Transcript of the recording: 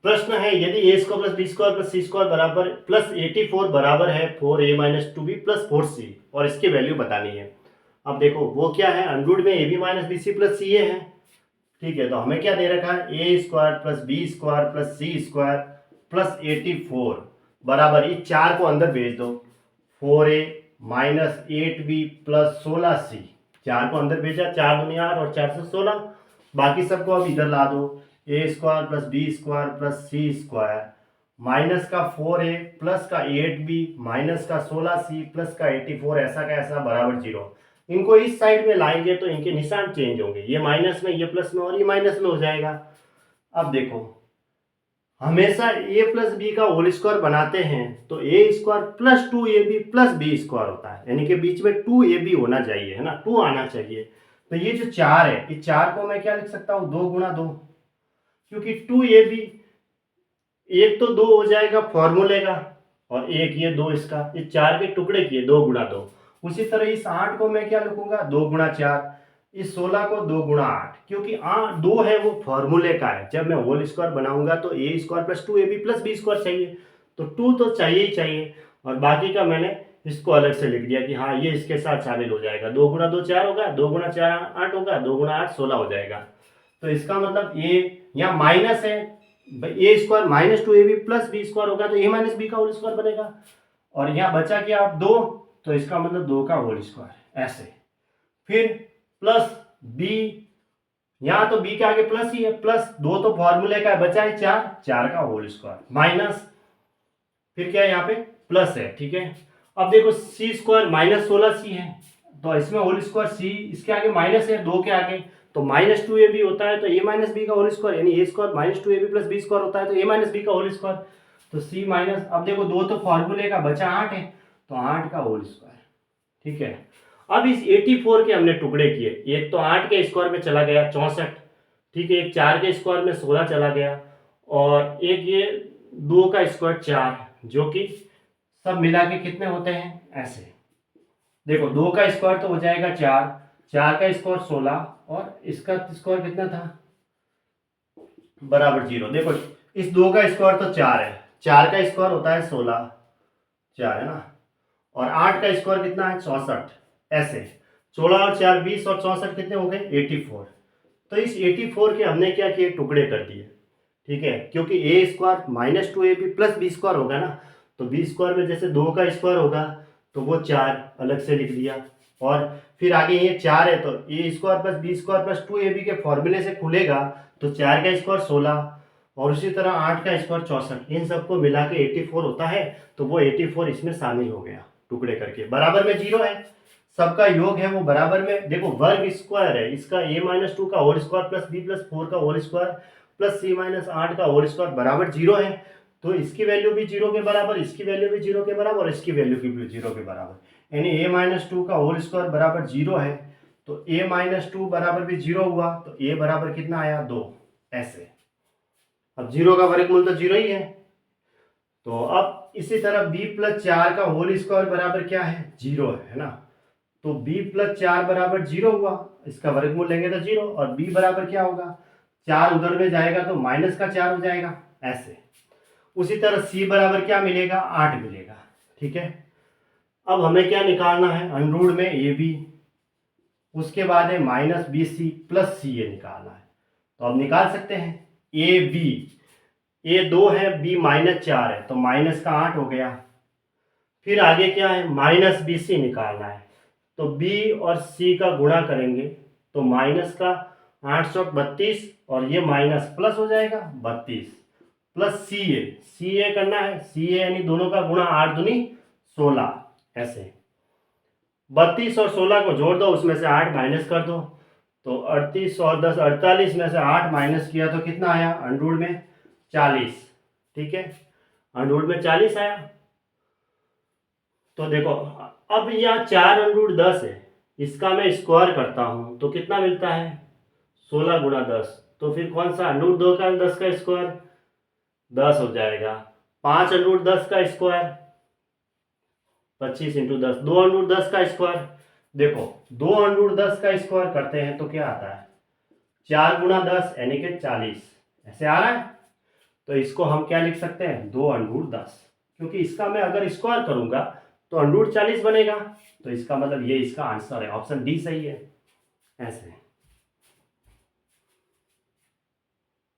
प्रश्न है यदि A square plus B square plus C square बराबर प्लस 84 बराबर है 4a minus 2b plus 4c और इसकी वैल्यू बतानी है। अब देखो वो क्या है, अंडररूट में ab minus B C plus C A है। ठीक है, तो हमें क्या दे रखा है, A square plus B square plus C square plus 84 बराबर, ये चार को अंदर भेज दो, 4a minus 8b plus 16c, चार को अंदर भेजा, 4 दूनी 8 और 4 से 16, बाकी सबको अब इधर ला दो, A square plus B square plus C square minus का 4a प्लस का 8b माइनस का 16c प्लस का 84 ऐसा का ऐसा बराबर 0। इनको इस साइड में लाएंगे तो इनके निशान चेंज होंगे, ये माइनस में, ये प्लस में और ये माइनस में हो जाएगा। अब देखो हमेशा a प्लस बी का होल स्क्वायर बनाते हैं तो A square plus 2ab plus B square होता है, यानी कि बीच में 2ab होना चाहिए, है ना, 2 आना चाहिए। तो ये जो 4 है, इस 4 को मैं क्या लिख सकता हूँ, 2 गुणा 2, क्योंकि 2ab एक तो 2 हो जाएगा फॉर्मूले का और एक ये 2 इसका, ये 4 के टुकड़े किए 2 गुणा 2। उसी तरह इस 8 को मैं क्या लिखूंगा, 2 गुणा 4, इस 16 को 2 गुणा 8, क्योंकि 2 है वो फॉर्मूले का है। जब मैं होल स्क्वायर बनाऊंगा तो A square plus 2ab plus B square चाहिए, तो 2 तो चाहिए ही चाहिए, और बाकी का मैंने इसको अलग से लिख दिया कि हाँ ये इसके साथ शामिल हो जाएगा। 2 गुणा 2 4 होगा, 2 गुणा 4 8 होगा, 2 गुणा 8 16 हो जाएगा। तो इसका मतलब ये यहाँ माइनस है, A square minus 2ab plus B square होगा तो ए माइनस बी का होल स्क्वायर बनेगा, और यहाँ बचा क्या आप 2, तो इसका मतलब 2 का होल स्क्वायर ऐसे। फिर प्लस बी, यहाँ तो बी के आगे प्लस ही है, प्लस 2 तो फॉर्मूले का है, बचा है 4, 4 का होल स्क्वायर माइनस, फिर क्या है यहाँ पे प्लस है। ठीक है, अब देखो सी स्क्वायर माइनस 16c है, तो इसमें होल स्क्वायर सी, इसके आगे माइनस है 2 के आगे, तो माइनस 2ab होता है तो ए माइनस बी का होल स्क्वायर, यानी A square minus 2ab plus B square होता है तो ए माइनस बी का होल स्क्वायर, तो सी माइनस, अब देखो 2 तो फॉर्मूले का, बचा 8 है तो 8 का होल स्क्वायर। ठीक है, अब इस 84 के हमने टुकड़े किए, एक तो 8 के स्क्वायर में चला गया 64, ठीक है, एक 4 के स्क्वायर में 16 चला गया, और एक ये 2 का स्क्वायर 4, जो कि सब मिला के कितने होते हैं ऐसे। देखो 2 का स्क्वायर तो हो जाएगा 4, 4 का स्क्वायर 16 और इसका स्क्वायर कितना था, बराबर 0। देखो इस 2 का स्क्वायर तो 4 है, 4 का स्क्वायर होता है 16, 4 है ना, और 8 का स्क्वायर कितना है 64, ऐसे 16 और 4 20 और 64 कितने हो गए 84। तो इस 84 के हमने क्या किए, टुकड़े कर दिए। ठीक है, क्योंकि A square minus 2ab plus B square होगा ना, तो बी स्क्वायर में जैसे 2 का स्क्वायर होगा तो वो 4 अलग से लिख दिया, और फिर आगे ये 4 है तो A square plus B square plus 2ab के फॉर्मूले से खुलेगा, तो 4 का स्क्वायर 16 और उसी तरह 8 का स्क्वायर 64, इन सबको मिला के 84 होता है, तो वो 84 इसमें शामिल हो गया टुकड़े करके। बराबर में 0 है, सबका योग है वो बराबर में। देखो वर्ग स्क्वायर है, इसका a माइनस 2 का whole square plus b plus 4 का whole square plus c minus 8 का होल स्क्वायर बराबर 0 है, तो इसकी वैल्यू भी 0 के बराबर, इसकी वैल्यू भी 0 के बराबर और इसकी वैल्यू भी 0 के बराबर, यानी a माइनस 2 का होल स्क्वायर बराबर 0 है, तो a माइनस 2 बराबर भी 0 हुआ, तो a बराबर कितना आया 2, ऐसे। अब 0 का वर्गमूल तो 0 ही है, तो अब इसी तरह b प्लस 4 का होल स्क्वायर बराबर क्या है 0 है ना, तो b प्लस 4 बराबर 0 हुआ, इसका वर्गमूल लेंगे तो 0, और b बराबर क्या होगा, 4 उधर में जाएगा तो माइनस का 4 हो जाएगा ऐसे। उसी तरह c बराबर क्या मिलेगा 8 मिलेगा। ठीक है, अब हमें क्या निकालना है, अंडररूट में ab, उसके बाद है minus B C plus C ए निकालना है, तो अब निकाल सकते हैं ए बी, ए 2 है b माइनस 4 है तो माइनस का 8 हो गया, फिर आगे क्या है माइनस बी सी निकालना है, तो b और c का गुणा करेंगे तो माइनस का 832 और ये माइनस प्लस हो जाएगा 32 प्लस सी ए करना है, सी ए यानी दोनों का गुणा 8 दूनी 16, ऐसे 32 और 16 को जोड़ दो, उसमें से 8 माइनस कर दो, तो 38 और 10 48 में से 8 माइनस किया तो कितना आया अंडररूट में 40। ठीक है, अंडररूट में 40 आया। तो देखो अब यहाँ 4 अंडररूट 10 है, इसका मैं स्क्वायर करता हूँ तो कितना मिलता है 16 गुणा 10, तो फिर कौन सा अंडररूट 2 का 10 का स्क्वायर 10 हो जाएगा, 5 अंडररूट 10 का स्क्वायर 25 इंटू 10, 2 अंडररूट 10 का स्क्वायर। देखो 2 अंडररूट 10 का स्क्वायर करते हैं तो क्या आता है 4 गुणा 10 यानी कि 40, ऐसे आ रहा है। तो इसको हम क्या लिख सकते हैं 2√10, क्योंकि इसका मैं अगर स्क्वायर करूंगा तो √40 बनेगा, तो इसका मतलब ये इसका आंसर है, ऑप्शन डी सही है। ऐसे